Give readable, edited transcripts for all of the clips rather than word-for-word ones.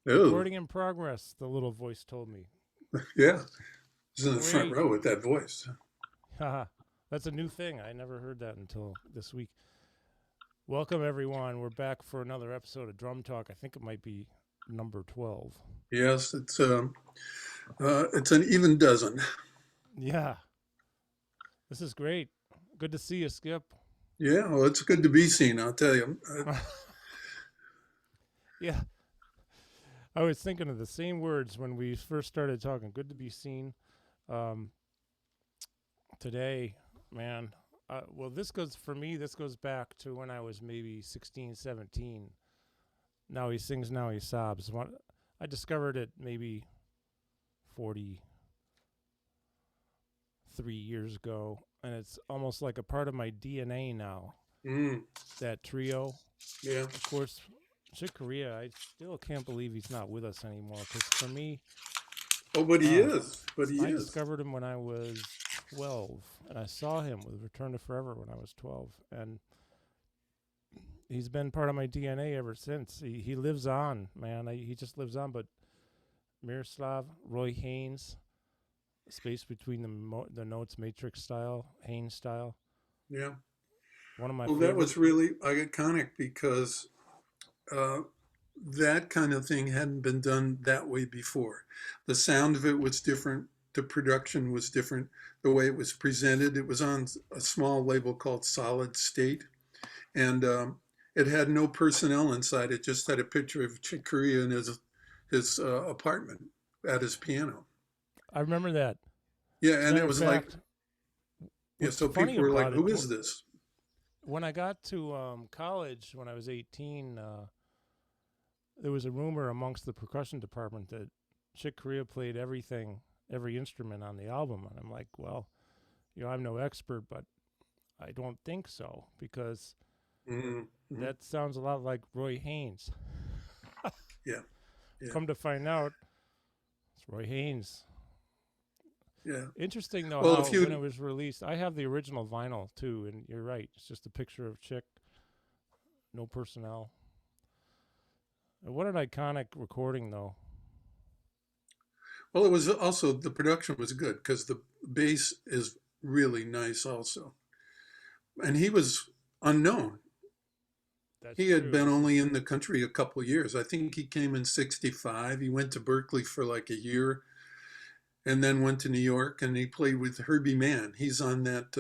Oh, Recording in progress, the little voice told me. yeah. He's in the front Great. row with that voice. Haha. That's a new thing. I never heard that until this week. Welcome, everyone. We're back for another episode of Drum Talk. I think it might be number 12. Yes, it's an even dozen. Yeah, this is great. Good to see you, Skip. Yeah, well, it's good to be seen. I'll tell you. Yeah, I was thinking of the same words when we first started talking. Good to be seen. Um, Today, man. Well, this goes for me. This goes back to when I was maybe 16, 17. Now he sings, now he sobs. I discovered it maybe 43 years ago, and it's almost like a part of my DNA now. Mm, That trio, yeah. of course. Chick Corea, I still can't believe he's not with us anymore. Because for me, Oh, but he uh, is. But he I is. discovered him when I was 12, and I saw him with Return to Forever when I was 12, and he's been part of my DNA ever since. He lives on, man. He just lives on. But Miroslav, Roy Haynes, space between the notes, Matrix style, Haynes style. Yeah. One of my Well, that favorite. was really iconic because uh, that kind of thing hadn't been done that way before. The sound of it was different. The production was different. The way it was presented, it was on a small label called Solid State, and it had no personnel inside. It just had a picture of Chick Corea in his apartment at his piano. I remember that. Yeah, As a and matter it of was like, fact, yeah. what's So funny people were like, about it, "Who is this?" when I got to college when I was 18, there was a rumor amongst the percussion department that Chick Corea played everything, every instrument on the album. And I'm like, well, I'm no expert, but I don't think so because Mm-hmm. that sounds a lot like Roy Haynes. Yeah, yeah, Come to find out, it's Roy Haynes. yeah. Interesting though Well, how if when it you was released, I have the original vinyl too, and you're right. It's just a picture of Chick, no personnel. What an iconic recording though. Well, it was also the production was good because the bass is really nice also. And he was unknown. That's He had true. been This is only in the country a couple of years. I think he came in 65. He went to Berkeley for like a year and then went to New York and he played with Herbie Mann. He's on that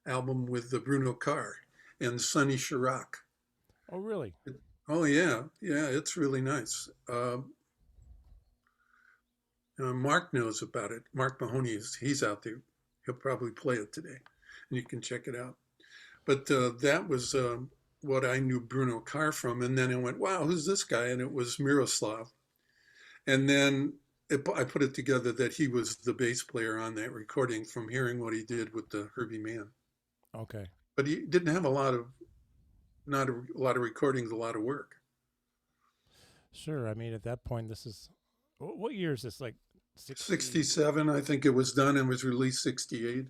album with the Bruno Carr and Sonny Chirac. oh really? Oh, yeah. Yeah, it's really nice. Mark knows about it. Mark Mahoney he's out there. He'll probably play it today, and you can check it out. But that was what I knew Bruno Carr from, and then I went, "Wow, who's this guy?" And it was Miroslav. And then I put it together that he was the bass player on that recording from hearing what he did with the Herbie Mann. Okay. But he didn't have not a lot of recordings, a lot of work. Sure. I mean, at that point, this is what year is this? Like 60. 67, I think it was done and was released 68,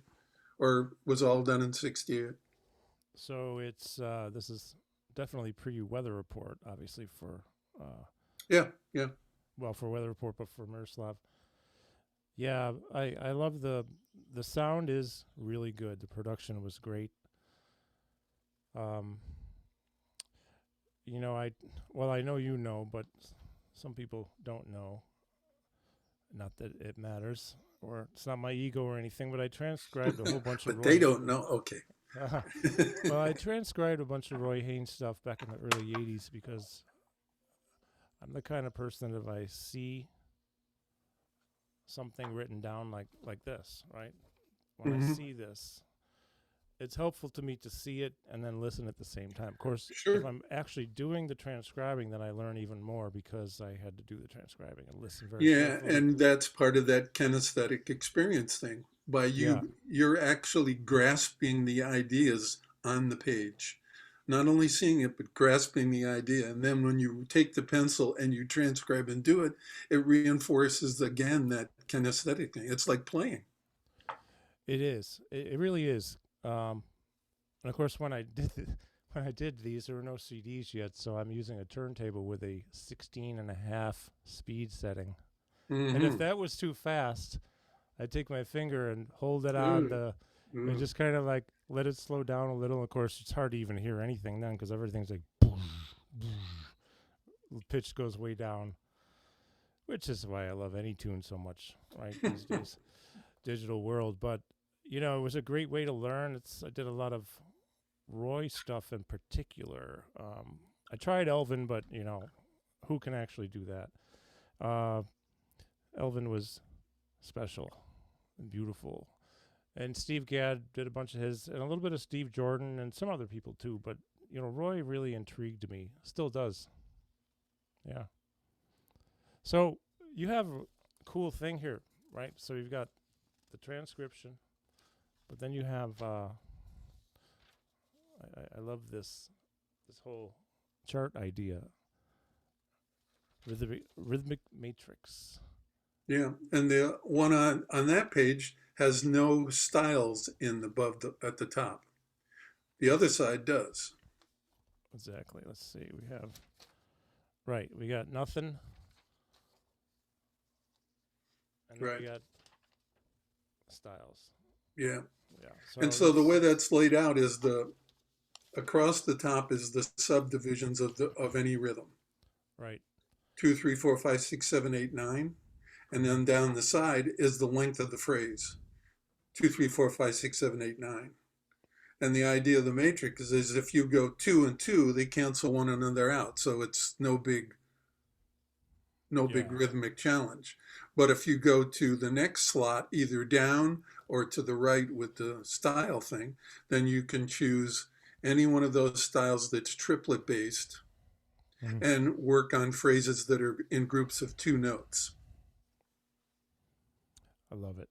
or was all done in 68. So it's this is definitely pre-weather report, obviously for uh, Yeah, yeah. well for weather report, but for Miroslav. Yeah, I love the sound is really good. The production was great. Um, I well I know you know, but some people don't know. Not that it matters, or it's not my ego or anything, but I transcribed a whole bunch of But they Roy. don't know. Okay. Well, I transcribed a bunch of Roy Haynes stuff back in the early '80s because I'm the kind of person that if I see something written down like this, right? When I Hmm. see this, it's helpful to me to see it and then listen at the same time. Of course, if Sure. I'm actually doing the transcribing, then I learn even more because I had to do the transcribing and listen very Yeah, carefully. and that's part of that kinesthetic experience thing. By Yeah, you're actually grasping the ideas on the page. Not only seeing it, but grasping the idea. And then when you take the pencil and you transcribe and do it, it reinforces again that kinesthetic thing. It's like playing. it is. It really is. And of course, when when I did these, there were no CDs yet, so I'm using a turntable with a 16.5 speed setting. And if that was too fast, I'd take my finger and hold it on and just kind of like let it slow down a little. Of course, it's hard to even hear anything then because everything's like boom, boom. The pitch goes way down, which is why I love any tune so much, right, these days. Digital world. But, you know, it was a great way to learn. I did a lot of Roy stuff in particular. I tried Elvin, but, you know, who can actually do that? Elvin was special and beautiful. And Steve Gadd did a bunch of his, and a little bit of Steve Jordan and some other people too. But, you know, Roy really intrigued me. Still does. Yeah. So you have a cool thing here, right? So you've got the transcription, but then you have, I love this whole chart idea. Rhythmic matrix. Yeah, and the one on that page has no styles at the top. The other side does. Exactly. Let's see. We got nothing. And then we got styles. Yeah. Yeah. So the way that's laid out is across the top is the subdivisions of any rhythm. Right. 2, 3, 4, 5, 6, 7, 8, 9. And then down the side is the length of the phrase. 2, 3, 4, 5, 6, 7, 8, 9. And the idea of the matrix is if you go 2 and 2, they cancel one another out. So it's no big rhythmic challenge. But if you go to the next slot, either down or to the right with the style thing, then you can choose any one of those styles that's triplet based and work on phrases that are in groups of 2 notes. I love it.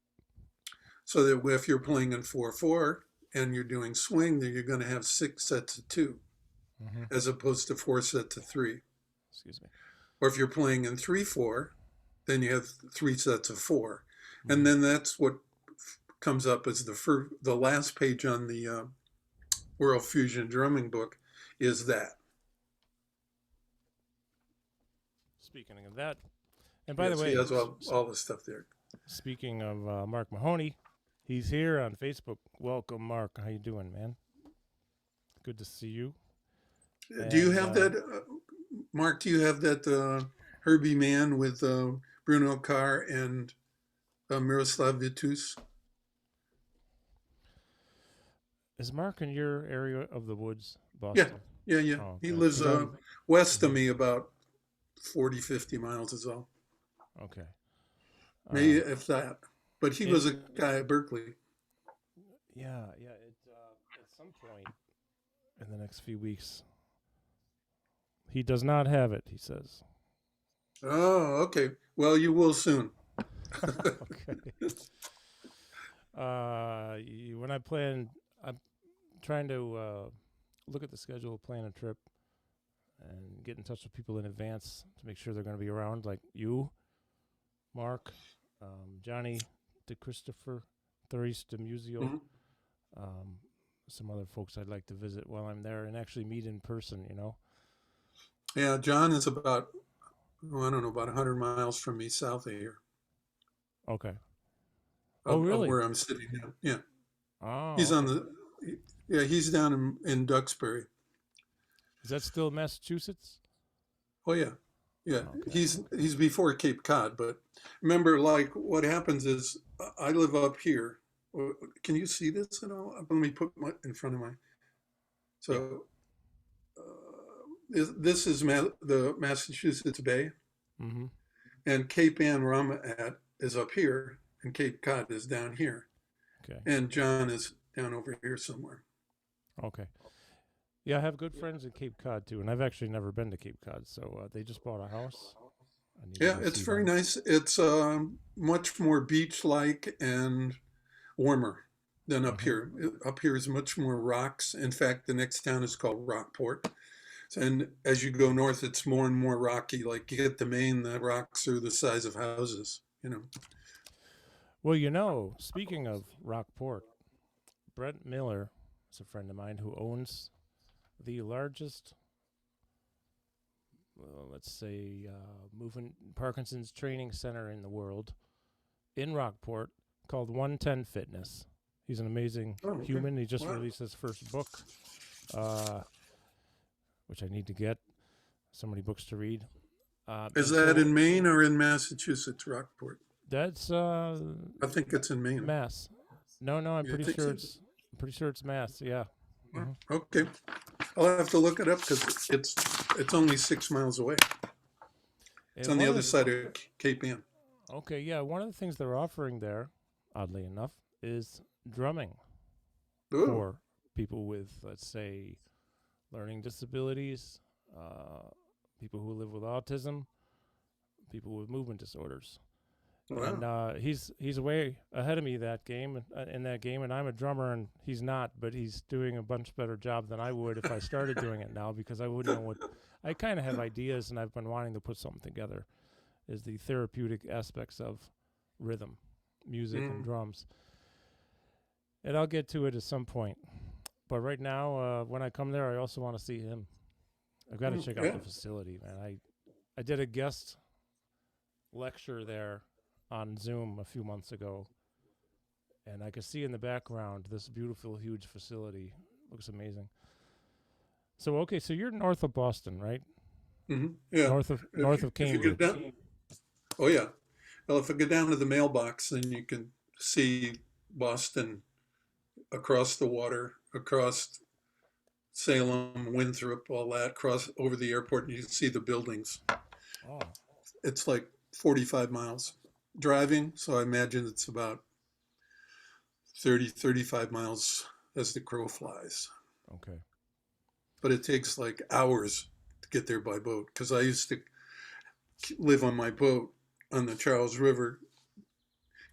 So that if you're playing in 4/4 and you're doing swing, then you're going to have 6 sets of 2 as opposed to 4 sets of 3. Excuse me. Or if you're playing in 3/4, then you have 3 sets of 4. And then that's what comes up as the last page on the World Fusion Drumming book is that. Speaking of that, and by the way, he has all the stuff there. Speaking of Mark Mahoney, he's here on Facebook. Welcome, Mark. How you doing, man? Good to see you. Do you have that, Mark? Do you have that Herbie Man with Bruno Carr and Miroslav Vitus? Is Mark in your area of the woods, Boston? Yeah. Oh, okay. He lives west of me about 40, 50 miles is all. Okay. Maybe if that. But he was a guy at Berkeley. Yeah. At some point in the next few weeks, he does not have it, he says. Oh, okay. Well, you will soon. Okay. When I'm trying to look at the schedule, plan a trip, and get in touch with people in advance to make sure they're going to be around, like you, Mark, Johnny DeChristopher, Therese DeMusio, some other folks I'd like to visit while I'm there and actually meet in person, you know? Yeah, John is about 100 miles from me south of here. Okay. Really? Of where I'm sitting now. Yeah. Oh. He's he's down in Duxbury. Is that still Massachusetts? Oh, yeah. Yeah, okay. He's before Cape Cod, but remember, like, what happens is I live up here. Can you see this at all? Let me put in front of my. So this is the Massachusetts Bay, and Cape Ann Ramnad is up here, and Cape Cod is down here. Okay. And John is down over here somewhere. Okay. Yeah, I have good friends in Cape Cod too, and I've actually never been to Cape Cod, so they just bought a house. Yeah, it's very nice. It's much more beach-like and warmer than up here. Up here is much more rocks. In fact, the next town is called Rockport. And as you go north, it's more and more rocky. Like you get to Maine, the rocks are the size of houses, you know. Well, you know, speaking of Rockport, Brent Miller is a friend of mine who owns the largest, let's say, movement Parkinson's training center in the world in Rockport called 110 Fitness. He's an amazing human. He just released his first book, which I need to get. So many books to read. Is that in Maine or in Massachusetts, Rockport? That's I think it's in Maine. Mass. No, I'm pretty sure it's Mass. Yeah. Mm-hmm. Okay, I'll have to look it up because it's only 6 miles away. It's on the other side of Cape Ann. Okay, yeah. One of the things they're offering there, oddly enough, is drumming for people with, let's say, learning disabilities, people who live with autism, people with movement disorders. Wow. And he's way ahead of me in that game, and I'm a drummer, and he's not, but he's doing a much better job than I would if I started doing it now, because I wouldn't know what. I kind of have ideas, and I've been wanting to put something together. Is the therapeutic aspects of rhythm, music, and drums, and I'll get to it at some point. But right now, when I come there, I also want to see him. I've got to check out the facility, man. I did a guest lecture there on Zoom a few months ago, and I could see in the background this beautiful, huge facility. Looks amazing. So, okay, so you're north of Boston, right? Mm-hmm. Yeah. North of Cambridge. Oh, yeah. Well, if I go down to the mailbox, then you can see Boston across the water, across Salem, Winthrop, all that, cross over the airport, and you can see the buildings. Oh. It's like 45 miles driving, so I imagine it's about 35 miles as the crow flies. Okay. But it takes like hours to get there by boat, because I used to live on my boat on the Charles River,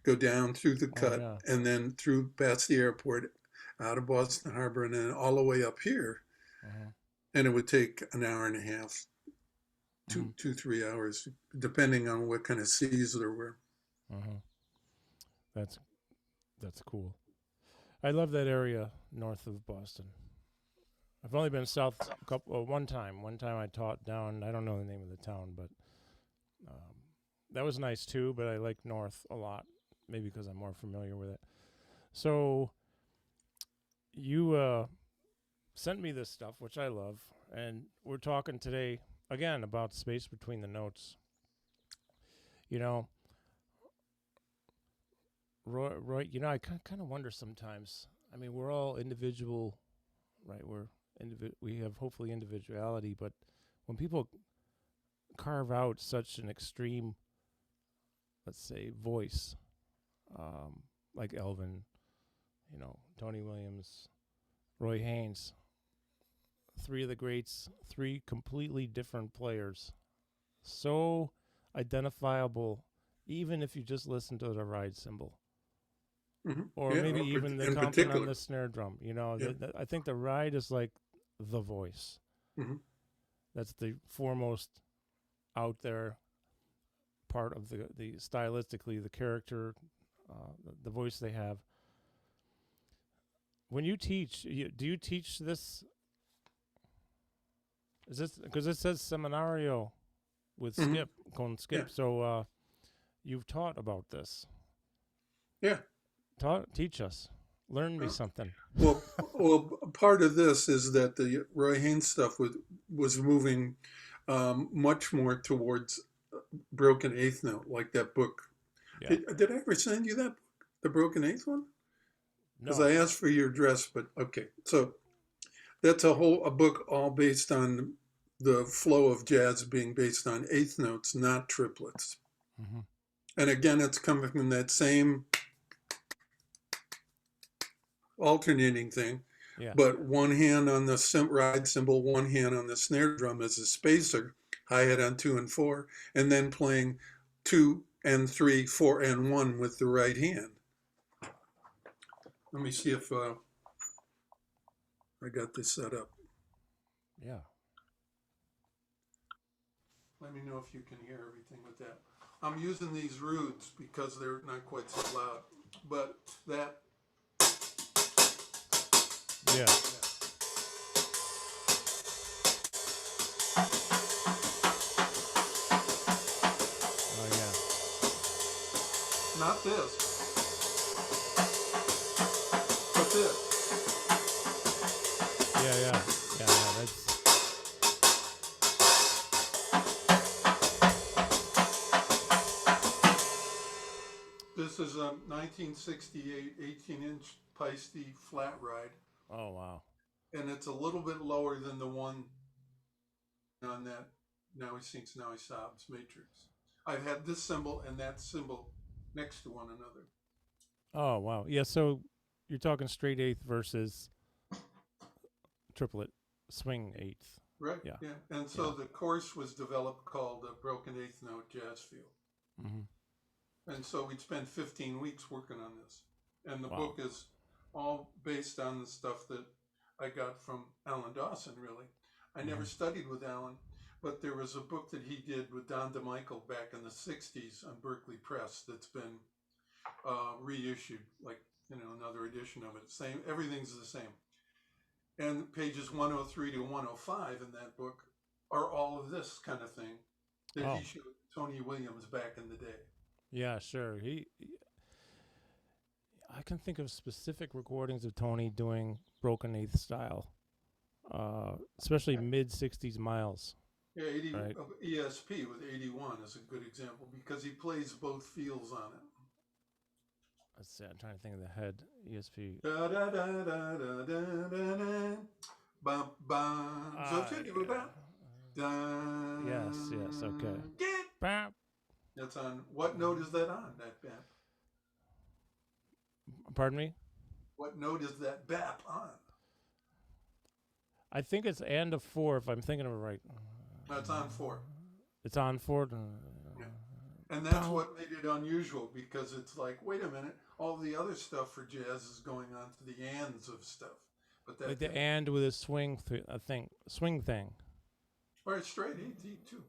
go down through the cut, and then through past the airport, out of Boston Harbor, and then all the way up here. And it would take an hour and a half, 3 hours, depending on what kind of seas there were. That's cool. I love that area north of Boston. I've only been south one time. One time I taught down, I don't know the name of the town, but that was nice too, but I like north a lot, maybe because I'm more familiar with it. So you sent me this stuff, which I love, and we're talking today, again, about space between the notes. You know, Roy, you know, I kind of wonder sometimes. I mean, we're all individual, right? We have hopefully individuality, but when people carve out such an extreme, let's say, voice, like Elvin, you know, Tony Williams, Roy Haynes, three of the greats, three completely different players, so identifiable, even if you just listen to the ride cymbal. Or maybe even the comping on the snare drum. You know, I think the ride is like the voice. That's the foremost out there part of the stylistically, the character, the voice they have. When you teach, do you teach this? Is this because it says seminario with Skip, con Skip? Yeah. So you've taught about this. Yeah. Teach us. Learn me something. Well, part of this is that the Roy Haynes stuff was moving much more towards broken eighth note, like that book. Yeah. Did I ever send you that book, the broken eighth one? Because I asked for your address, but okay. So that's a book all based on the flow of jazz being based on eighth notes, not triplets. And again, it's coming from that same alternating thing, but one hand on the ride cymbal, one hand on the snare drum as a spacer, hi-hat on 2 and 4, and then playing 2 and 3, 4 and 1 with the right hand. Let me see if I got this set up. Yeah. Let me know if you can hear everything with that. I'm using these Roods because they're not quite so loud, but that. Yeah. Not this, but this. Yeah. That's This is a 1968 18-inch Paiste flat ride, oh wow. and it's a little bit lower than the one on that Now He Sinks, Now He Sobs matrix. I've had this cymbal and that cymbal next to one another. Oh wow. Yeah. So you're talking straight eighth versus triplet swing eighth. Right. Yeah. And so the course was developed called a broken eighth note jazz feel. Mm-hmm. And so we'd spend 15 weeks working on this. And the Wow. book is all based on the stuff that I got from Alan Dawson, really. I never studied with Alan, but there was a book that he did with Don DeMichael back in the 60s on Berkeley Press that's been reissued, like, another edition of it. Same, everything's the same. And pages 103 to 105 in that book are all of this kind of thing that he showed Tony Williams back in the day. Yeah, sure. I can think of specific recordings of Tony doing broken eighth style, especially mid 60s miles. Yeah, right? ESP with 81 is a good example because he plays both feels on it. Let's see, I'm trying to think of the head ESP. Da da da da da da da da. Bum bum. So tell you about. Yes, okay. Get. Bap. That's on. What note is that on? That bap. Pardon me? What note is that bap on? I think it's and a 4 if I'm thinking of it right. That's on 4. It's on 4. Yeah. And that's what made it unusual because it's like, wait a minute, all the other stuff for jazz is going on to the ands of stuff. But that like the and with a swing swing thing. Or it's straight ET too.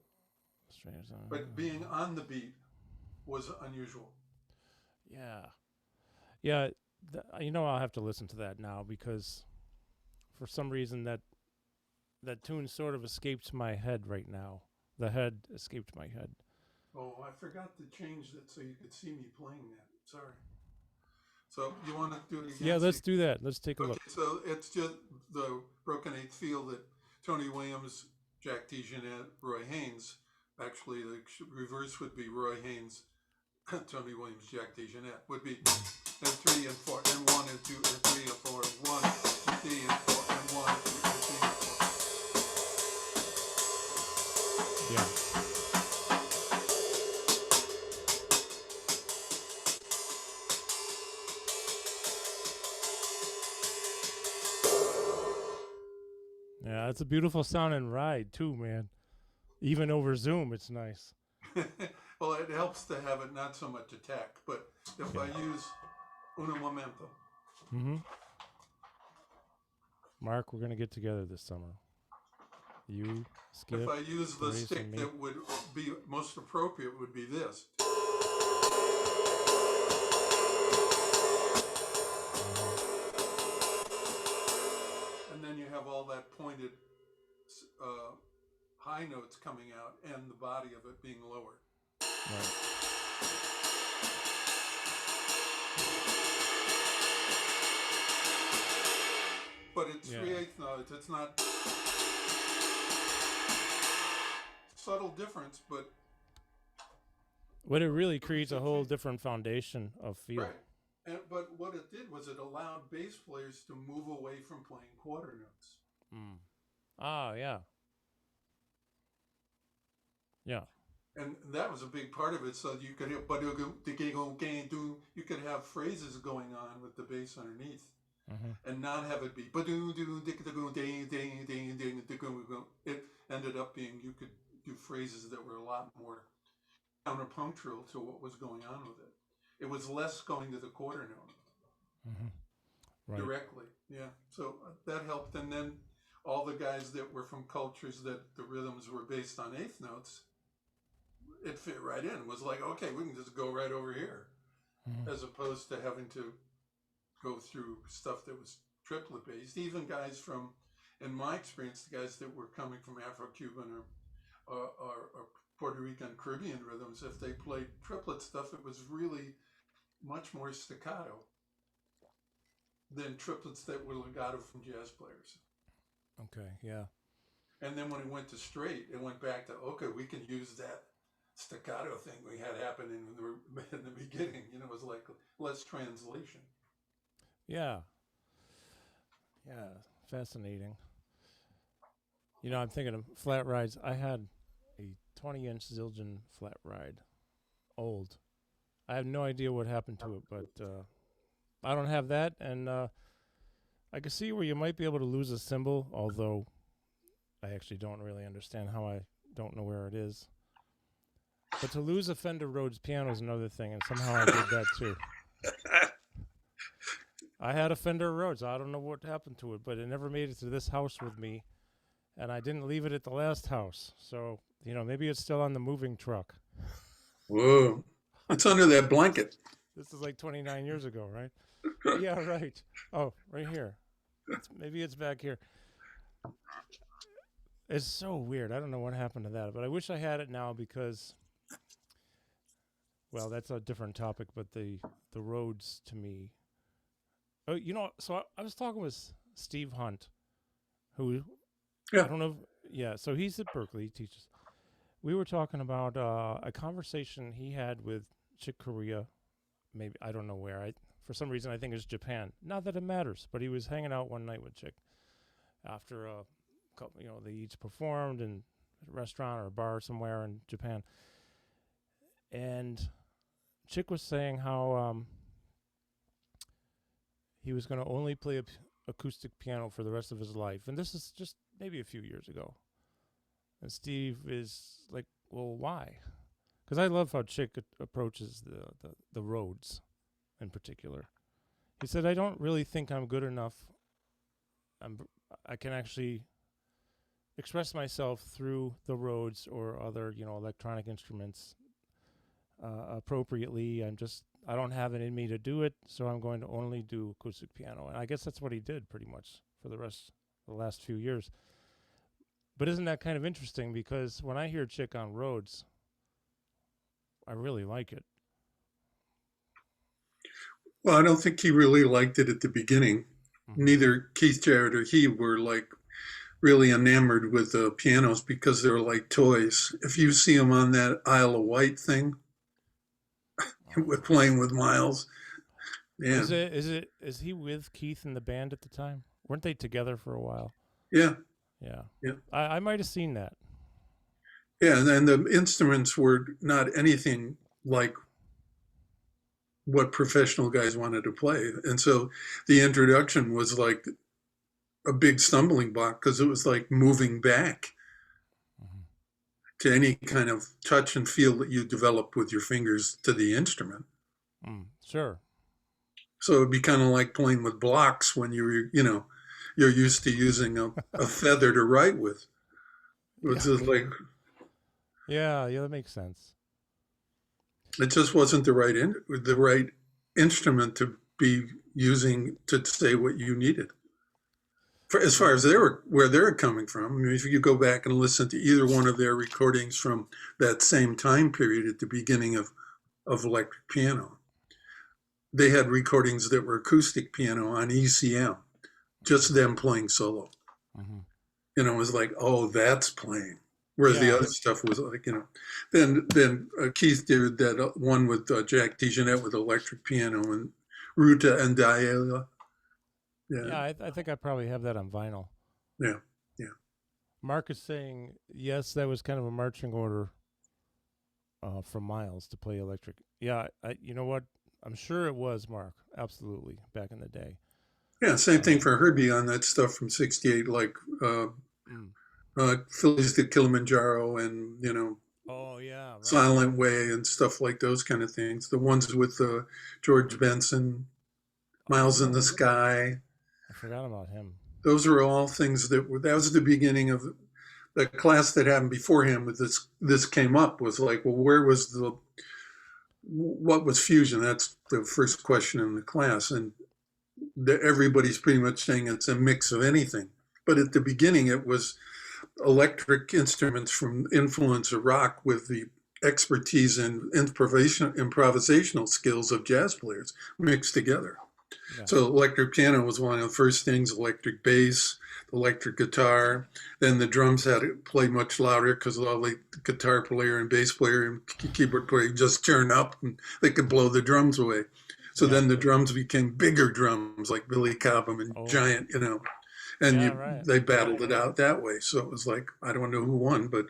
Straight, but being on the beat was unusual. Yeah. I'll have to listen to that now because for some reason that tune sort of escaped my head right now. The head escaped my head. Oh, I forgot to change that so you could see me playing that. Sorry. So you want to do it again? Yeah, let's do that. Let's take a look. So it's just the broken eighth feel that Tony Williams, Jack DeJohnette, Roy Haynes. Actually, the reverse would be Roy Haynes, Tony Williams, Jack DeJohnette would be and 3 and 4 and 1 and 2 and 3 and 4 and 1 and 3 and 4 and 1 and 2 and 3 and 4. Yeah. Yeah, it's a beautiful sounding ride too, man. Even over Zoom, it's nice. Well, it helps to have it not so much attack, but if I use uno momento. Mm-hmm. Mark, we're going to get together this summer. You, Skip. If I use the Grace, stick that would be most appropriate would be this. And then you have all that pointed high notes coming out and the body of it being lower. Right. But it's 3/8 notes. It's not subtle difference, but it really creates a whole different foundation of feel. Right. But what it did was it allowed bass players to move away from playing quarter notes. Mm. Ah, yeah. Yeah. And that was a big part of it. So you could have, you could have phrases going on with the bass underneath, and not have it be. It ended up being you could do phrases that were a lot more counterpunctual to what was going on with it. It was less going to the quarter note directly. Yeah. So that helped. And then all the guys that were from cultures that the rhythms were based on eighth notes, it fit right in. It was like, okay, we can just go right over here, as opposed to having to go through stuff that was triplet based. Even guys from, in my experience, the guys that were coming from Afro-Cuban or Puerto Rican Caribbean rhythms, if they played triplet stuff, it was really much more staccato than triplets that were legato from jazz players. Okay, yeah. And then when it went to straight, it went back to, okay, we can use that staccato thing we had happen in the beginning. You know, it was like less translation. Yeah. Yeah, fascinating. You know, I'm thinking of flat rides. I had a 20-inch Zildjian flat ride, old. I have no idea what happened to it, but I don't have that, and I can see where you might be able to lose a cymbal, although I actually don't really understand how I don't know where it is. But to lose a Fender Rhodes piano is another thing, and somehow I did that too. I had a Fender Rhodes. I don't know what happened to it, but it never made it to this house with me, and I didn't leave it at the last house. So, you know, maybe it's still on the moving truck. Whoa. It's under that blanket. This is like 29 years ago, right? Yeah, right. Oh, right here. Maybe it's back here. It's so weird. I don't know what happened to that, but I wish I had it now because, well, that's a different topic, but the Rhodes to me. Oh, you know, so I was talking with Steve Hunt, who, Yeah. I don't know, yeah, so he's at Berkeley, he teaches. We were talking about a conversation he had with Chick Corea, maybe, I don't know where. For some reason, I think it's Japan. Not that it matters, but he was hanging out one night with Chick after a couple, you know, they each performed in a restaurant or a bar somewhere in Japan. And Chick was saying how he was going to only play acoustic piano for the rest of his life. And this is just maybe a few years ago. And Steve is like, well, why? Because I love how Chick approaches the Rhodes in particular. He said, I don't really think I'm good enough. I can actually express myself through the Rhodes or other, you know, electronic instruments appropriately. I don't have it in me to do it, so I'm going to only do acoustic piano. And I guess that's what he did pretty much for the last few years. But isn't that kind of interesting? Because when I hear Chick on Rhodes, I really like it. Well, I don't think he really liked it at the beginning. Mm-hmm. Neither Keith Jarrett or he were like really enamored with the pianos because they're like toys. If you see him on that Isle of Wight thing, with playing with Miles, yeah. Is he with Keith in the band at the time? Weren't they together for a while? Yeah. Yeah. Yeah. I might have seen that. Yeah, and then the instruments were not anything like what professional guys wanted to play. And so the introduction was like a big stumbling block because it was like moving back to any kind of touch and feel that you develop with your fingers to the instrument. Sure. So it'd be kind of like playing with blocks when you're used to using a feather to write with. It's just like... Yeah, that makes sense. It just wasn't the right instrument to be using to say what you needed. As far as where they're coming from, I mean, if you go back and listen to either one of their recordings from that same time period at the beginning of electric piano, they had recordings that were acoustic piano on ECM, just them playing solo. Mm-hmm. You know, it was like, oh, that's playing. Whereas the other stuff was like, you know, then Keith did that one with Jack DeJohnette with electric piano and Ruta and Diela. Yeah, I think I probably have that on vinyl. Yeah. Mark is saying, yes, that was kind of a marching order from Miles to play electric. Yeah, you know what? I'm sure it was, Mark. Absolutely, back in the day. Yeah, same thing for Herbie on that stuff from '68, like Phillies to Kilimanjaro and, you know, right. Silent Way and stuff like those kind of things. The ones with George Benson, Miles in the Sky. I forgot about him. Those are all things that was the beginning of the class that happened before him. With this came up was like, well, what was fusion? That's the first question in the class, and everybody's pretty much saying it's a mix of anything. But at the beginning, it was electric instruments from influence of rock with the expertise and improvisational skills of jazz players mixed together. Yeah. So electric piano was one of the first things, electric bass, electric guitar. Then the drums had to play much louder because all the guitar player and bass player and keyboard player just turn up and they could blow the drums away. So then the drums became bigger drums like Billy Cobham and Giant, and they battled it out that way. So it was like, I don't know who won, but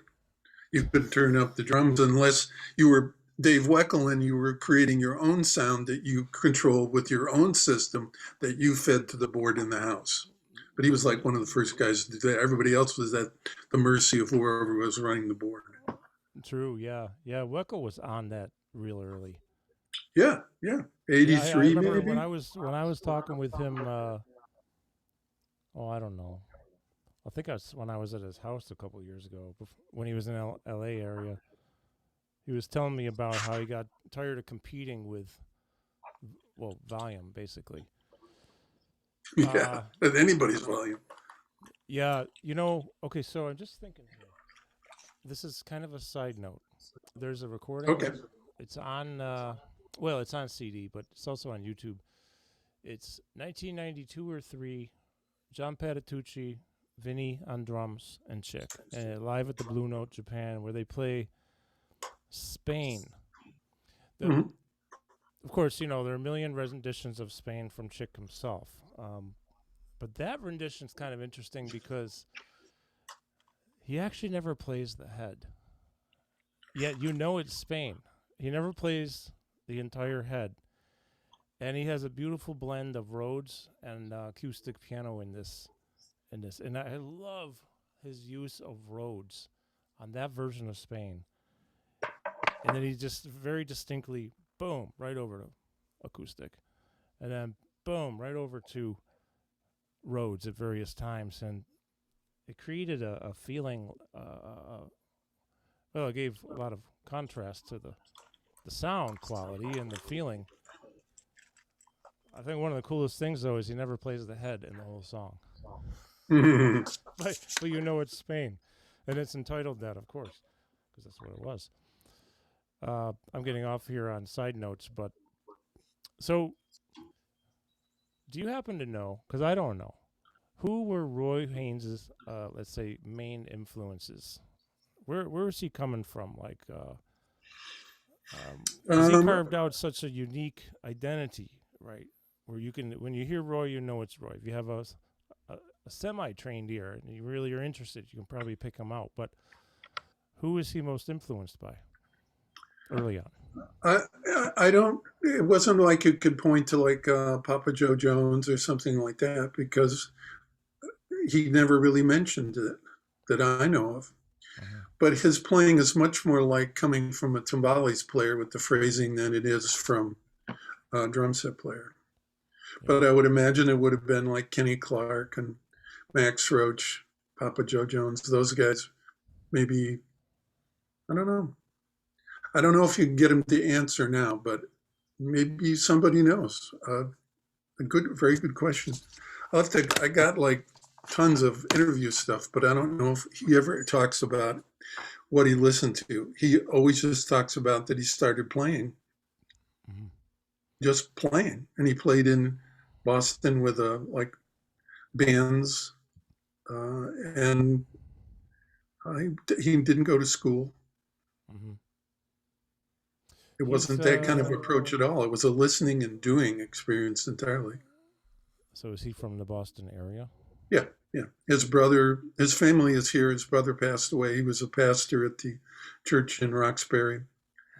you could turn up the drums unless you were Dave Weckl and you were creating your own sound that you controlled with your own system that you fed to the board in the house. But he was like one of the first guys to do that. Everybody else was at the mercy of whoever was running the board. True, yeah. Yeah, Weckl was on that real early. Yeah. 83 I remember maybe? when I was talking with him, I don't know. I think when I was at his house a couple of years ago, when he was in L.A. area. He was telling me about how he got tired of competing with, volume, basically. Yeah, at anybody's volume. Yeah, okay, so I'm just thinking here. This is kind of a side note. There's a recording. Okay. It's on, it's on CD, but it's also on YouTube. It's 1992 or 3, John Patitucci, Vinny on drums, and Chick. Live at the Blue Note, Japan, where they play Spain. Of course, there are a million renditions of Spain from Chick himself. But that rendition's kind of interesting because he actually never plays the head. Yet it's Spain. He never plays the entire head. And he has a beautiful blend of Rhodes and acoustic piano in this. And I love his use of Rhodes on that version of Spain. And then he just very distinctly, boom, right over to acoustic. And then, boom, right over to Rhodes at various times. And it created a feeling, it gave a lot of contrast to the sound quality and the feeling. I think one of the coolest things, though, is he never plays the head in the whole song. But it's Spain. And it's entitled that, of course, because that's what it was. I'm getting off here on side notes, but so do you happen to know, because I don't know, who were Roy Haynes' let's say main influences? Where is he coming from? Like, he carved out such a unique identity, right? Where when you hear Roy, it's Roy. If you have a semi-trained ear and you really are interested, you can probably pick him out. But who is he most influenced by early on? I don't. It wasn't like you could point to like Papa Joe Jones or something like that because he never really mentioned it that I know of. But his playing is much more like coming from a timbales player with the phrasing than it is from a drum set player. But I would imagine it would have been like Kenny Clark and Max Roach, Papa Joe Jones, those guys. Maybe, I don't know. I don't know if you can get him to answer now, but maybe somebody knows. Very good question. I got like tons of interview stuff, but I don't know if he ever talks about what he listened to. He always just talks about that he started playing, just playing. And he played in Boston with like bands, and he didn't go to school. It wasn't that kind of approach at all. It was a listening and doing experience entirely. So is he from the Boston area? Yeah. His family is here. His brother passed away. He was a pastor at the church in Roxbury.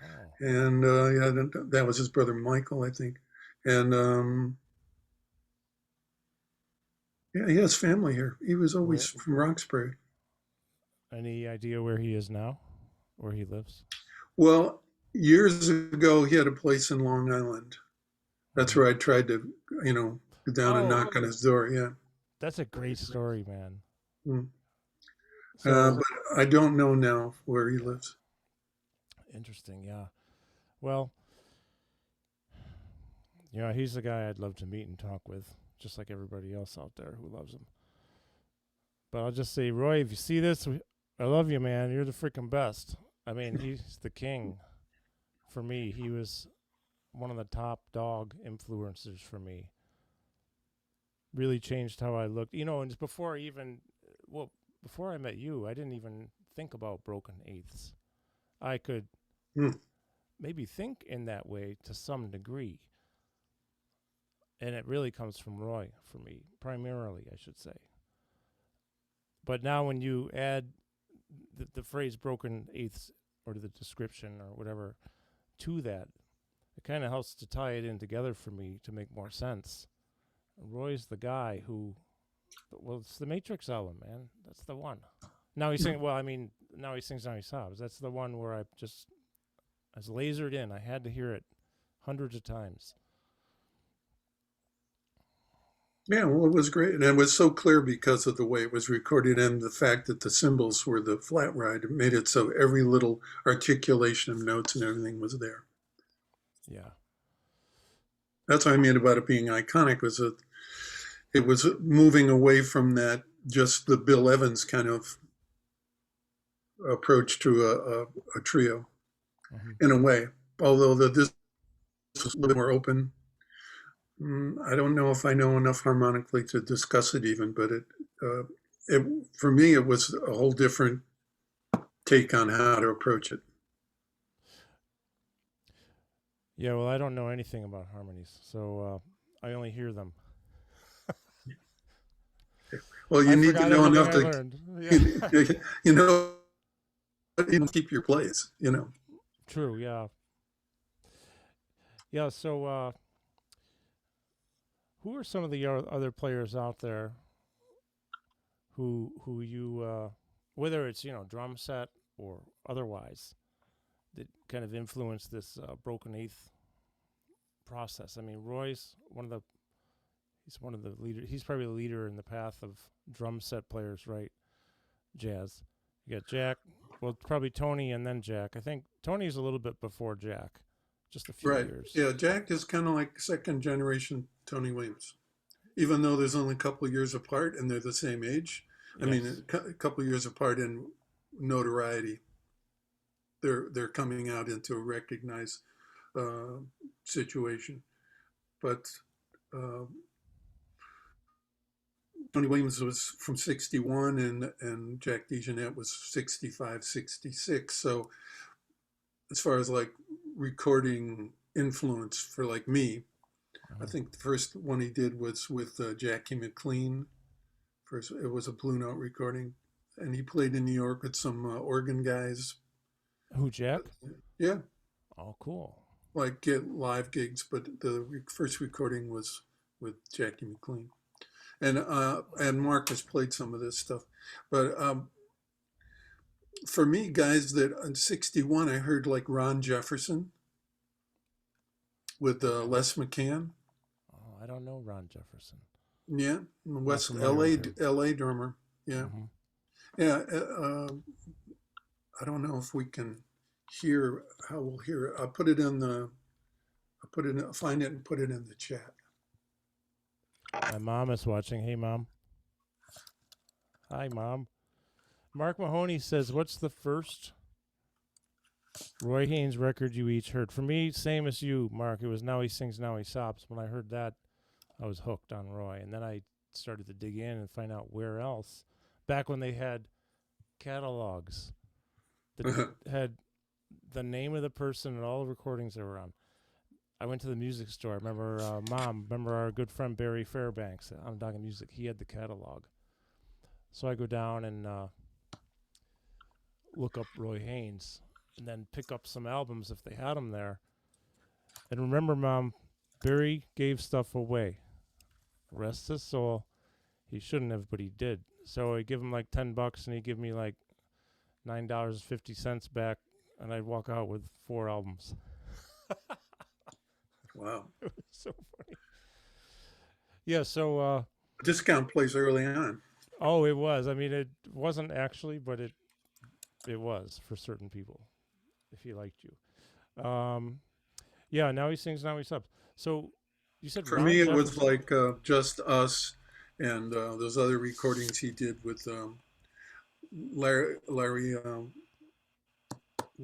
Oh. And that was his brother Michael, I think. And he has family here. He was always from Roxbury. Any idea where he is now? Where he lives? Well, years ago, he had a place in Long Island. That's where I tried to, go down and knock on his door. Yeah. That's a great story, man. But I don't know now where he lives. Interesting, yeah. Well, he's the guy I'd love to meet and talk with, just like everybody else out there who loves him. But I'll just say, Roy, if you see this, I love you, man. You're the freaking best. I mean, he's the king for me. He was one of the top dog influencers for me. Really changed how I looked. You know, and before before I met you, I didn't even think about broken eighths. I could Hmm. maybe think in that way to some degree. And it really comes from Roy for me, primarily, I should say. But now when you add the phrase broken eighths or the description or whatever to that, it kind of helps to tie it in together for me to make more sense. Roy's the guy who, well, it's the Matrix album, man. That's the one. Now he's singing, well, I mean, now he sings, now he sobs. That's the one where I was lasered in. I had to hear it hundreds of times. Yeah, well, it was great. And it was so clear because of the way it was recorded and the fact that the cymbals were the flat ride. It made it so every little articulation of notes and everything was there. Yeah. That's what I mean about it being iconic, was that it was moving away from that just the Bill Evans kind of approach to a trio in a way. Although this was a little bit more open. I don't know if I know enough harmonically to discuss it even, but it for me it was a whole different take on how to approach it. Yeah, well, I don't know anything about harmonies, so I only hear them. Well, you need to know enough to Yeah. you know keep your place. You know. True. Yeah. Yeah. So, who are some of the other players out there who you whether it's drum set or otherwise that kind of influence this broken eighth process? I mean, Roy's he's one of the leaders. He's probably the leader in the path of drum set players, right? Jazz. You got Jack. Well, probably Tony and then Jack. I think Tony's a little bit before Jack, just a few years. Yeah, Jack is kind of like second generation Tony Williams, even though there's only a couple of years apart and they're the same age. Yes. I mean, a couple of years apart in notoriety. They're coming out into a recognized situation, but Tony Williams was from 61 and Jack DeJohnette was 65, 66. So as far as like recording influence for like me, I think the first one he did was with Jackie McLean. First, it was a Blue Note recording, and he played in New York with some organ guys. Who, Jack? Yeah. Oh, cool. Like get live gigs, but the first recording was with Jackie McLean. And Marcus played some of this stuff. But for me, guys that in 61, I heard like Ron Jefferson with Les McCann. Oh, I don't know Ron Jefferson. Yeah, West LA drummer. Yeah. Mm-hmm. Yeah. I don't know if we can hear how we'll hear it. Find it and put it in the chat. My mom is watching. Hey, Mom. Hi, Mom. Mark Mahoney says, what's the first Roy Haynes record you each heard? For me, same as you, Mark. It was Now He Sings, Now He Sobs. When I heard that, I was hooked on Roy. And then I started to dig in and find out where else. Back when they had catalogs that had the name of the person and all the recordings they were on. I went to the music store. I remember remember our good friend Barry Fairbanks on Dog and Music. He had the catalog. So I go down and look up Roy Haynes and then pick up some albums if they had them there. And remember, Mom, Barry gave stuff away. Rest his soul. He shouldn't have, but he did. So I give him like $10 and he'd give me like $9.50 back, and I'd walk out with 4 albums. Wow. It was so funny. Yeah, so discount place early on. Oh, it was. I mean, it wasn't actually, but it was for certain people, if he liked you. Yeah, Now He Sings, Now He Subs. So you said for me, it was like Just Us and those other recordings he did with Larry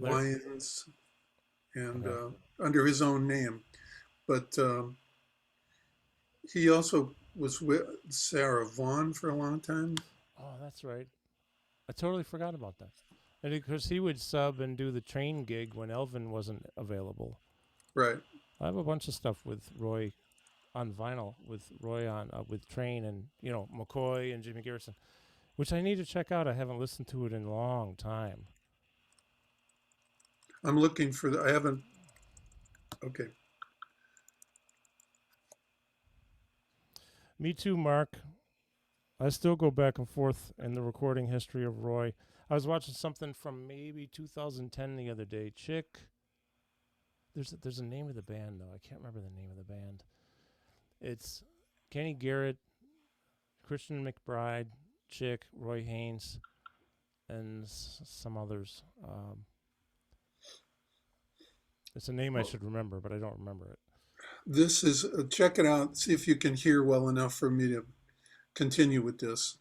Wyans, and Okay. under his own name. But he also was with Sarah Vaughan for a long time. Oh, that's right. I totally forgot about that. And because he would sub and do the train gig when Elvin wasn't available. Right. I have a bunch of stuff with Roy on vinyl, with Roy on with Train, and McCoy and Jimmy Garrison, which I need to check out. I haven't listened to it in a long time. I'm looking for I haven't. Okay. Me too, Mark. I still go back and forth in the recording history of Roy. I was watching something from maybe 2010 the other day. Chick. There's a name of the band though. I can't remember the name of the band. It's Kenny Garrett, Christian McBride, Chick, Roy Haynes, and some others. It's a name I should remember, but I don't remember it. This is check it out. See if you can hear well enough for me to continue with this.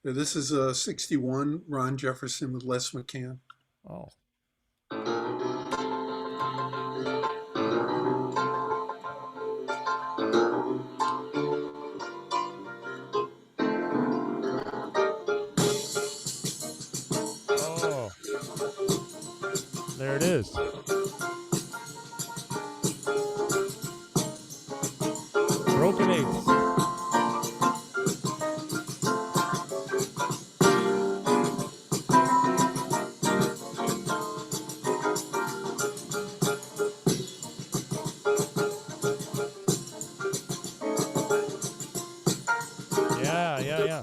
This is 61, Ron Jefferson with Les McCann. Oh. Oh. There it is. Broken Eights. Yeah.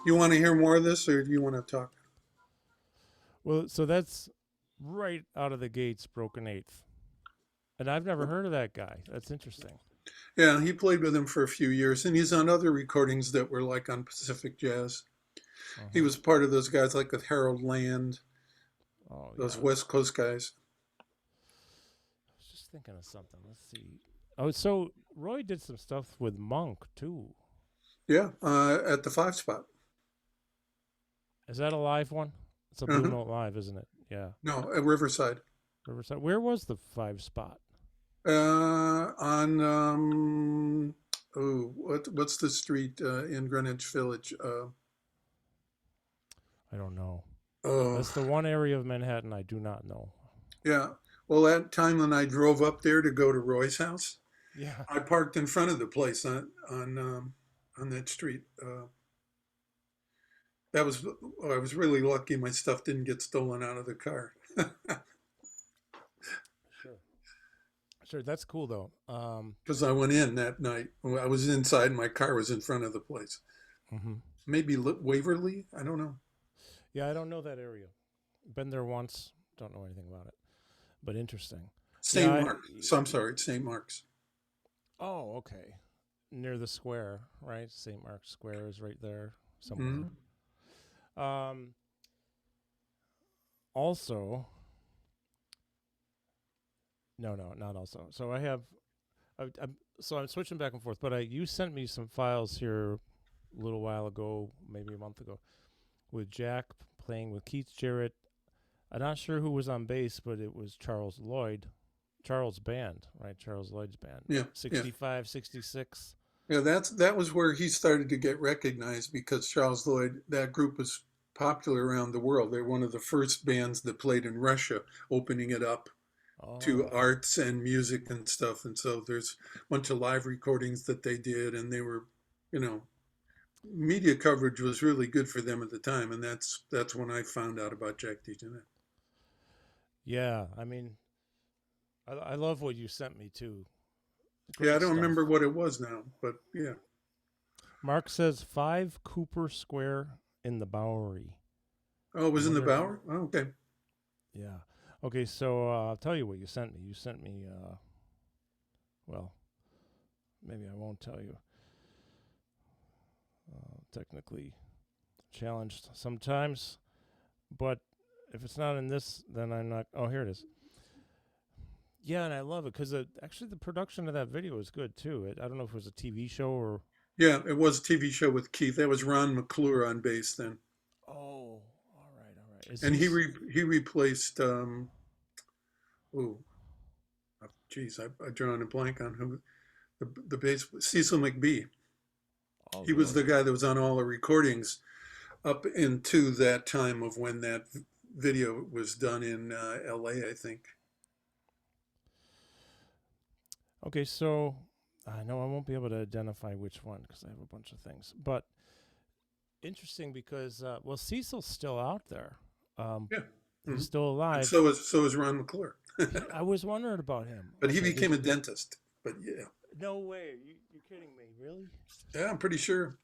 You want to hear more of this, or do you want to talk? Well, so that's right out of the gates, Broken Eighth. And I've never heard of that guy. That's interesting. Yeah, he played with him for a few years, and he's on other recordings that were like on Pacific Jazz. He was part of those guys like with Harold Land, those West Coast guys. I was just thinking of something. Let's see. Oh, so Roy did some stuff with Monk too. Yeah, at the 5 spot. Is that a live one? It's a Blue Note Live, isn't it? Yeah. No, at Riverside. Riverside. Where was the 5 spot? On what's the street in Greenwich Village? I don't know. Oh, That's the one area of Manhattan I do not know. yeah. Well, that time when I drove up there to go to Roy's house, Yeah. I parked in front of the place on that street. I was really lucky my stuff didn't get stolen out of the car. Sure, that's cool though. Because I went in that night. I was inside, and my car was in front of the place. Mm-hmm. Maybe Waverly? I don't know. Yeah, I don't know that area. Been there once. Don't know anything about it. But interesting. St. Mark's. So I'm sorry, it's St. Mark's. Oh, okay. Near the square, right? St. Mark's Square is right there somewhere. Mm-hmm. Also, no, not also. So I have, I'm switching back and forth. But you sent me some files here a little while ago, maybe a month ago, with Jack playing with Keith Jarrett. I'm not sure who was on bass, but it was Charles band, right? Charles Lloyd's band. Yeah. 65, 66. Yeah, that was where he started to get recognized because Charles Lloyd, that group was popular around the world. They're one of the first bands that played in Russia, opening it up to arts and music and stuff. And so there's a bunch of live recordings that they did, and they were, media coverage was really good for them at the time. And that's when I found out about Jack DeJohnette. Yeah, I mean, I love what you sent me too. Great I don't remember what it was now, but yeah. Mark says 5 Cooper Square in the Bowery. Oh, it was in the Bowery? Oh, okay. Yeah. Okay, so I'll tell you what you sent me. You sent me, well, maybe I won't tell you. Technically challenged sometimes, but if it's not in this, then I'm not. Oh, here it is. Yeah, and I love it because actually the production of that video is good too. I don't know if it was a TV show or. Yeah, it was a TV show with Keith. That was Ron McClure on bass then, Oh, all right, all right. Is and he? he replaced oh geez, I drawn a blank on who the bass Cecil McBee. Oh, He was the really? guy that was on all the recordings up into that time of when that video was done in L.A. I think. Okay, so I know I won't be able to identify which one because I have a bunch of things, but interesting because well, Cecil's still out there. Um, Yeah. he's Mhm. still And alive. so is Ron McClure. I was wondering about him. But he Okay, became a dentist. But yeah, no way. You're kidding me, really? yeah, I'm pretty sure.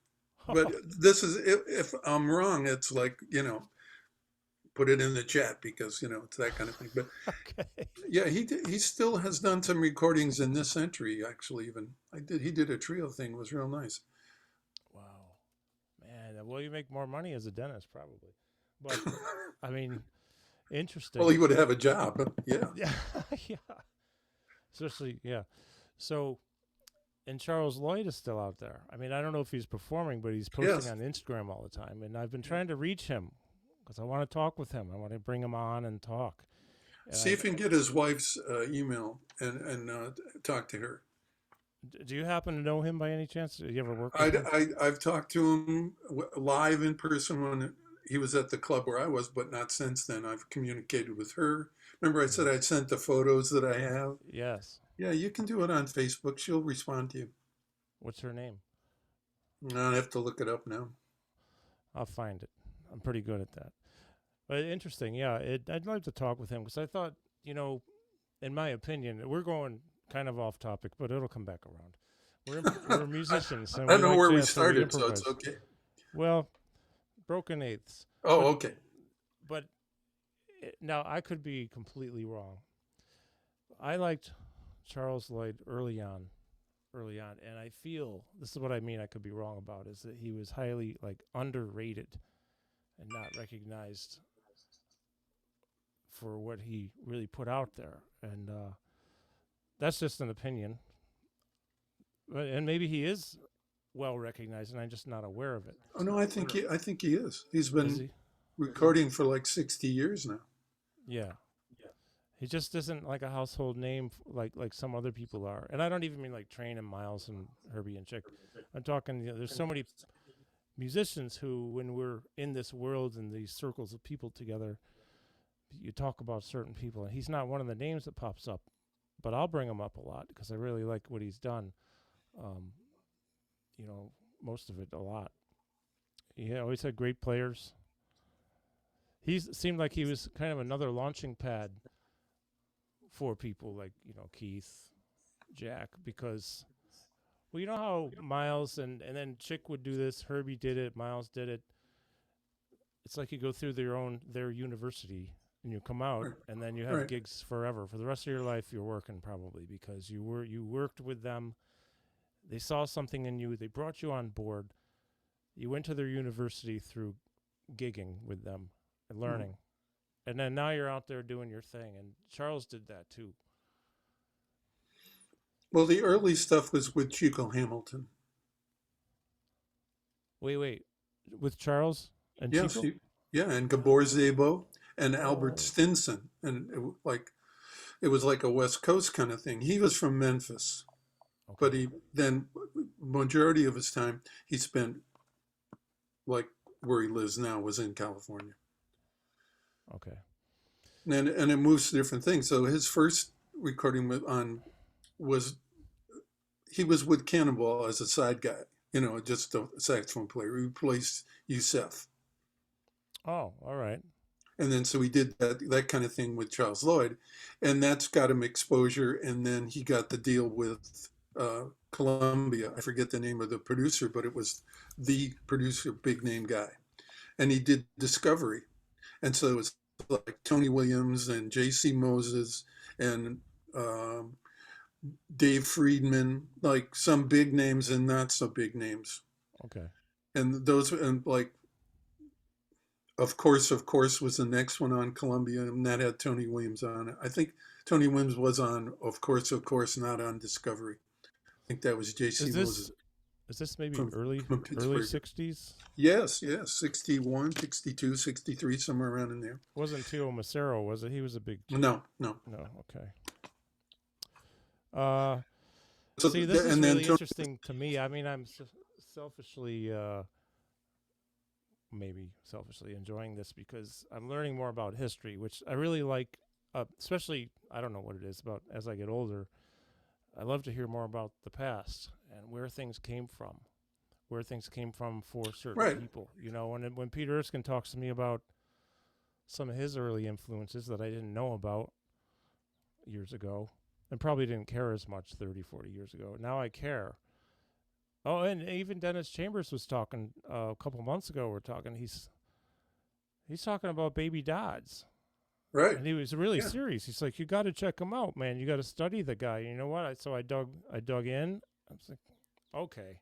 But this is if I'm wrong, it's like put it in the chat because it's that kind of thing. But Okay. yeah, he still has done some recordings in this century. Actually, even he did a trio thing. It was real nice. Wow, man. Well, you make more money as a dentist, probably. But I mean, Well, interesting. he would have a job. But yeah, Yeah, yeah. Especially, yeah. So, and Charles Lloyd is still out there. I mean, I don't know if he's performing, but he's posting yes. on Instagram all the time. And I've been trying to reach him because I want to talk with him. I want to bring him on and talk. And See if you can get his wife's email and talk to her. do you happen to know him by any chance? Did you ever work I, with him? I've talked to him live in person when he was at the club where I was, but not since then. I've communicated with her. Remember, I said Mhm. I'd sent the photos that I have. Yes. Yeah, you can do it on Facebook. She'll respond to you. What's her name? I have to look it up now. I'll find it. I'm pretty good at that. But interesting, yeah. I'd like to talk with him because I thought, in my opinion, we're going kind of off topic, but it'll come back around. We're I, musicians and I we don't know like where we jazz, so we started, so it's improvise. okay. Well, broken eighths, Oh, but okay. but now I could be completely wrong. I liked Charles Lloyd early on, and I feel this is what I mean. I could be wrong about is that he was highly like underrated and not recognized for what he really put out there, and that's just an opinion. And maybe he is well recognized, and I'm just not aware of it. Oh no, I think he is. He's Is been he? recording for like 60 years now. Yeah. He just isn't like a household name like some other people are. And I don't even mean like Train and Miles and Herbie and Chick. I'm talking, there's so many musicians who, when we're in this world and these circles of people together, you talk about certain people. And he's not one of the names that pops up, but I'll bring him up a lot because I really like what he's done. Um, most of it a lot. He always had great players. He seemed like he was kind of another launching pad for people like Keith, Jack, because well, you know how Miles and then Chick would do this, Herbie did it, Miles did it. It's like you go through their university and you come out Right. and then you have Right. gigs forever. For the rest of your life you're working probably because you worked with them. They saw something in you, they brought you on board. You went to their university through gigging with them and learning. And then now you're out there doing your thing. And Charles did that too. Well, the early stuff was with Chico Hamilton. Wait. With Charles and Yes, Chico? yeah, and Gabor Szabo and Albert Oh, Stinson, and it was like a West Coast kind of thing. He was from Memphis, but okay. he then majority of his time he spent like where he lives now was in California, Okay. and it moves to different things. So his first recording was he was with Cannonball as a side guy, just a saxophone player. He replaced Yusef. Oh, all right. And then so he did that kind of thing with Charles Lloyd, and that's got him exposure. And then he got the deal with Columbia. I forget the name of the producer, but it was the producer, big name guy. And he did Discovery, and so it was like Tony Williams and J.C. Moses and um, Dave Friedman, like some big names and not so big names. Okay. And those and like of course was the next one on Columbia, and that had Tony Williams on it. I think Tony Williams was on, of course, not on Discovery. I think that was J.C. Is Moses this maybe from, early from early Pittsburgh. 60s? Yes, 61, 62, 63, somewhere around in there. Wasn't Tio Macero, was it? He was a big. No. No, okay. So See, this is and then really interesting to me. I mean, I'm selfishly, maybe selfishly enjoying this because I'm learning more about history, which I really like. Especially, I don't know what it is about as I get older. I love to hear more about the past and where things came from, for certain people. You know, and when Peter Erskine talks to me about some of his early influences that I didn't know about years ago, and probably didn't care as much 30, 40 years ago. Now I care. Oh, and even Dennis Chambers was talking a couple months ago. We're talking. He's talking about baby Dodds. Right. And he was really serious. He's like, you got to check him out, man. You got to study the guy. You know what? So I dug in. I was like, okay.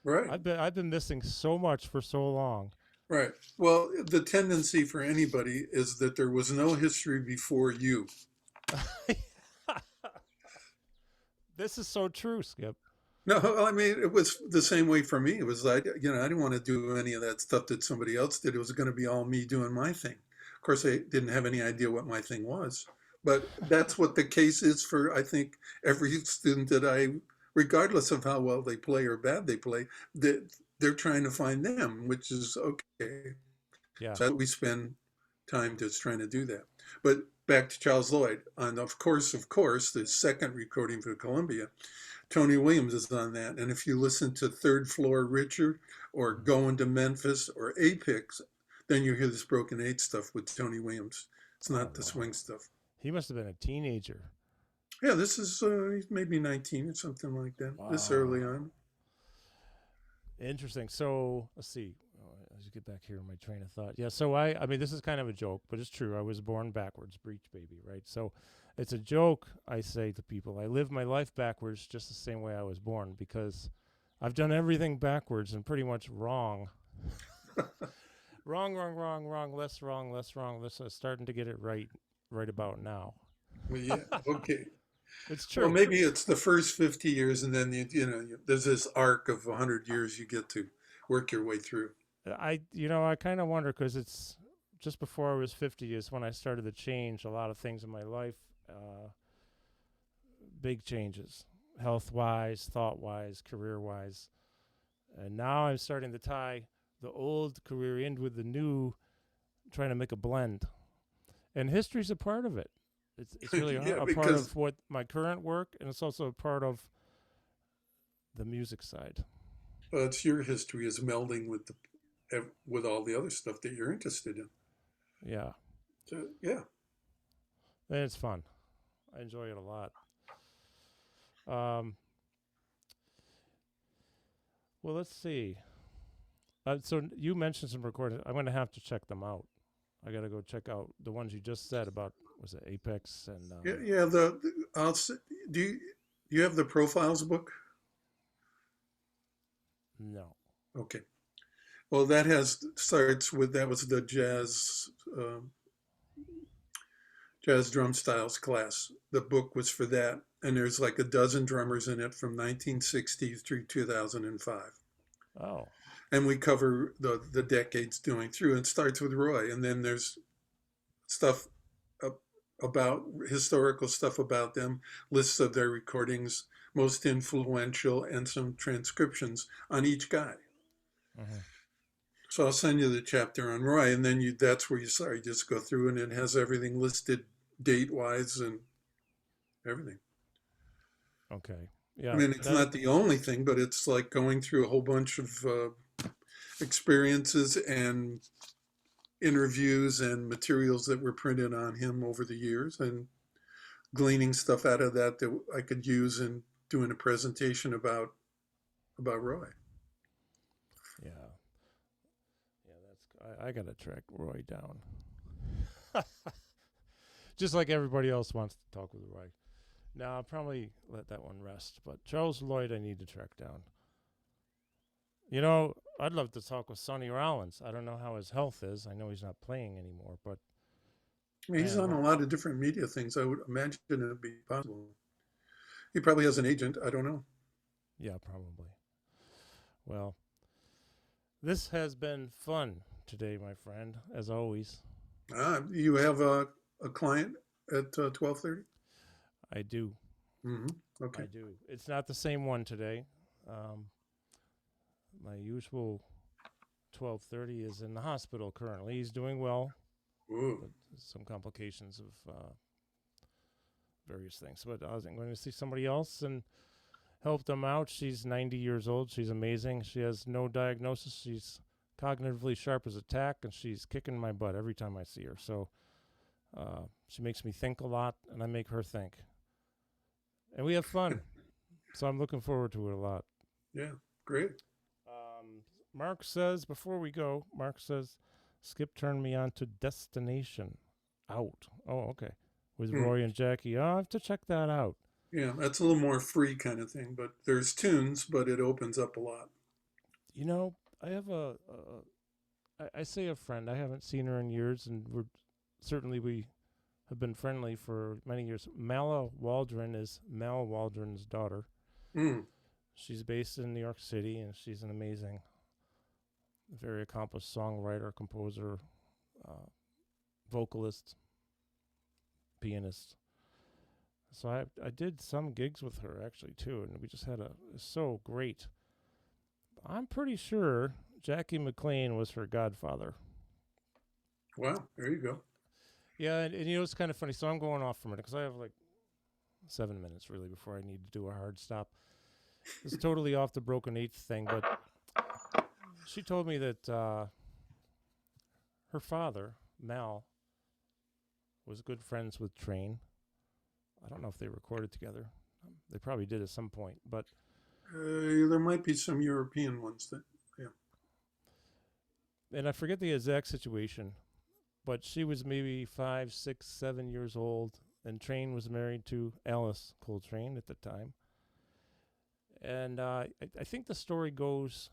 Right. I've been missing so much for so long. Right. Well, the tendency for anybody is that there was no history before you. This is so true, Skip. No, I mean, it was the same way for me. It was like, I didn't want to do any of that stuff that somebody else did. It was going to be all me doing my thing. Of course, I didn't have any idea what my thing was. But that's what the case is for, I think, every student that regardless of how well they play or bad they play, they're trying to find them, which is okay. Yeah. So we spend time just trying to do that. But back to Charles Lloyd, and of course, the second recording for Columbia, Tony Williams is on that. And if you listen to Third Floor Richard or Going to Memphis or Apex, then you hear this Broken Eight stuff with Tony Williams. It's not the swing stuff. He must have been a teenager. Yeah, this is maybe 19 or something like that. Wow. This early on. Interesting. So let's see. Let's get back here in my train of thought. Yeah. So I mean, this is kind of a joke, but it's true. I was born backwards, breech baby, right? So it's a joke. I say to people, I live my life backwards, just the same way I was born, because I've done everything backwards and pretty much wrong. wrong, less wrong. This is starting to get it right about now. Well, yeah. Okay. It's true. Well, maybe it's the first 50 years, and then there's this arc of 100 years you get to work your way through. I kind of wonder, because it's just before I was 50 is when I started to change a lot of things in my life. Big changes, health-wise, thought-wise, career-wise. And now I'm starting to tie the old career in with the new, trying to make a blend. And history's a part of it. It's really a part of what my current work, and it's also a part of the music side. Well, it's your history is melding with all the other stuff that you're interested in. Yeah. So, yeah. And it's fun. I enjoy it a lot. Well, let's see. So you mentioned some recordings. I'm going to have to check them out. I got to go check out the ones you just said about, was it Apex and do you have the Profiles book? No. Okay. Well, that was the jazz drum styles class. The book was for that, and there's like a dozen drummers in it from 1960 through 2005. Oh. And we cover the decades doing through. It starts with Roy, and then there's stuff about historical stuff about them, lists of their recordings, most influential, and some transcriptions on each guy. Mm-hmm. So I'll send you the chapter on Roy, and then that's where you just go through, and it has everything listed date-wise and everything. Okay. Yeah. I mean, it's not the only thing, but it's like going through a whole bunch of experiences and interviews and materials that were printed on him over the years, and gleaning stuff out of that I could use in doing a presentation about Roy. Yeah. I gotta track Roy down. Just like everybody else wants to talk with Roy. Now I'll probably let that one rest, but Charles Lloyd I need to track down. I'd love to talk with Sonny Rollins. I don't know how his health is. I know he's not playing anymore, but He's Man, on a lot of different media things. I would imagine it would be possible. He probably has an agent. I don't know. yeah, probably. Well, this has been fun today, my friend, as always. You have a client at 12:30? I do. Okay. I do. It's not the same one today. Um, my usual 12:30 is in the hospital currently. He's doing well, Ooh. but some complications of various things. But I was going to see somebody else and help them out. She's 90 years old. She's amazing. She has no diagnosis. She's cognitively sharp as a tack, and she's kicking my butt every time I see her. So she makes me think a lot, and I make her think. And we have fun. So I'm looking forward to it a lot. Yeah, great. Mark says, before we go, Mark says, Skip turned me on to Destination Out. Oh, okay. With Roy and Jackie. Oh, I have to check that out. Yeah, that's a little more free kind of thing, but there's tunes, but it opens up a lot. You know, I have I say a friend. I haven't seen her in years, and we have been friendly for many years. Mala Waldron is Mal Waldron's daughter. Mm. She's based in New York City, and she's an amazing, very accomplished songwriter, composer, vocalist, pianist. So I did some gigs with her actually too, and we just had so great. I'm pretty sure Jackie McLean was her godfather. Wow, there you go. Yeah, and you know, it's kind of funny. So I'm going off for a minute because I have like 7 minutes really before I need to do a hard stop. It's totally off the Broken Eighth thing, but she told me that her father, Mal, was good friends with Train. I don't know if they recorded together. They probably did at some point, but there might be some European ones that, yeah. And I forget the exact situation, but she was maybe 5, 6, 7 years old, and Train was married to Alice Coltrane at the time. And I think the story goes,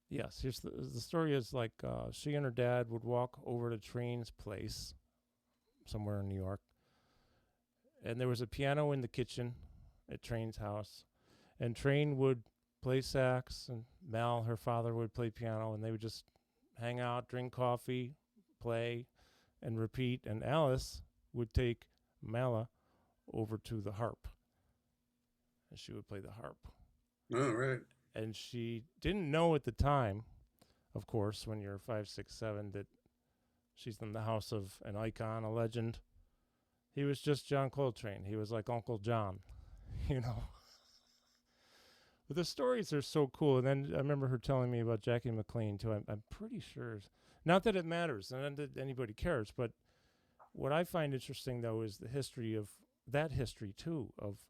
yes, here's the story is like she and her dad would walk over to Train's place somewhere in New York, and there was a piano in the kitchen at Train's house, and Train would play sax, and Mal, her father, would play piano, and they would just hang out, drink coffee, play, and repeat, and Alice would take Mala over to the harp, and she would play the harp. Oh, right. And she didn't know at the time, of course, when you're 5, 6, 7, that she's in the house of an icon, a legend. He was just John Coltrane. He was like Uncle John, you know. But the stories are so cool. And then I remember her telling me about Jackie McLean, too. I'm pretty sure. Not that it matters, and not that anybody cares, but what I find interesting, though, is the history of that history, too, of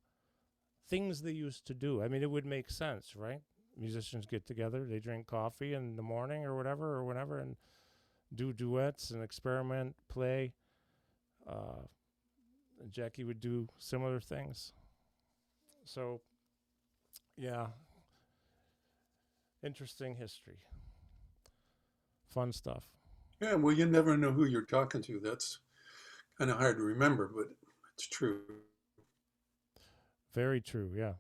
things they used to do. I mean, it would make sense, right? Musicians get together, they drink coffee in the morning or whatever, or whenever, and do duets and experiment, play. And Jackie would do similar things. So, yeah. Interesting history. Fun stuff. Yeah, well, you never know who you're talking to. That's kind of hard to remember, but it's true. Very true, yeah.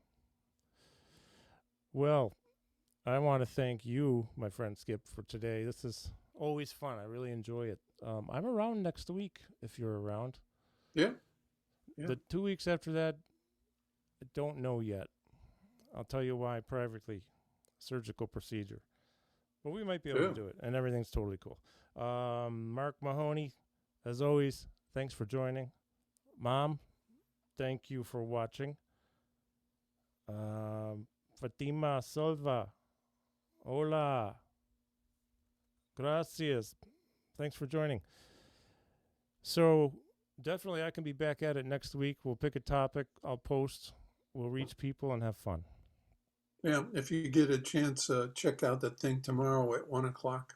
Well, I want to thank you, my friend Skip, for today. This is always fun. I really enjoy it. I'm around next week if you're around. Yeah. The 2 weeks after that, I don't know yet. I'll tell you why privately. Surgical procedure. But we might be able to do it, and everything's totally cool. Mark Mahoney, as always, thanks for joining. Mom, thank you for watching. Fatima Silva, hola. Gracias. Thanks for joining. So definitely I can be back at it next week. We'll pick a topic. I'll post. We'll reach people and have fun. Yeah, if you get a chance, check out that thing tomorrow at 1 o'clock.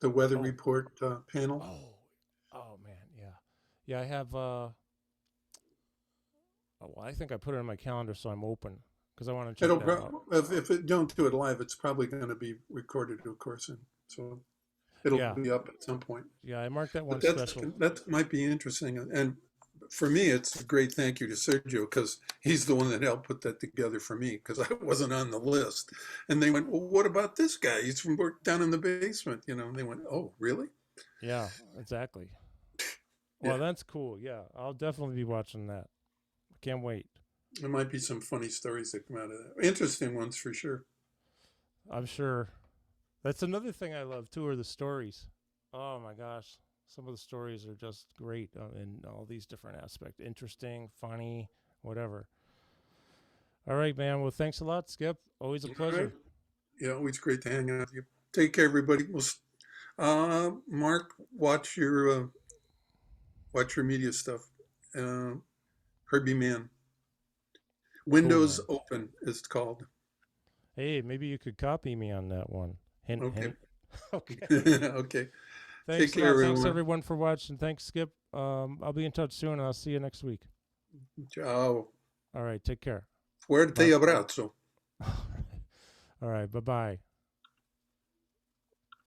The weather report panel. Oh man, yeah. Yeah, I have, well, I think I put it on my calendar so I'm open because I want to check that out. If it don't do it live, it's probably going to be recorded, of course. And so, It'll Yeah. be up at some point. Yeah, I marked that one But special. that might be interesting. And for me, it's a great thank you to Sergio because he's the one that helped put that together for me because I wasn't on the list. And they went, well, what about this guy? He's from work down in the basement, you know. And they went, oh, really? Yeah, exactly. Well, Yeah. that's cool. Yeah, I'll definitely be watching that. Can't wait. There might be some funny stories that come out of that. Interesting ones for sure. I'm sure. That's another thing I love too, are the stories. Oh my gosh, some of the stories are just great in all these different aspects. Interesting, funny, whatever. All right, man. Well, thanks a lot, Skip. Always a pleasure. Right. Yeah, always great to hang out with you. Take care, everybody. Mark, watch your media stuff. Herbie Man. Windows man. Open is called. Hey, maybe you could copy me on that one. Hint, Okay. hint. Okay. Okay. Thanks, Take care, thanks everyone. everyone for watching. Thanks, Skip. I'll be in touch soon, and I'll see you next week. Ciao. All right, take care. Fuerte Bye. abrazo. All right, bye-bye.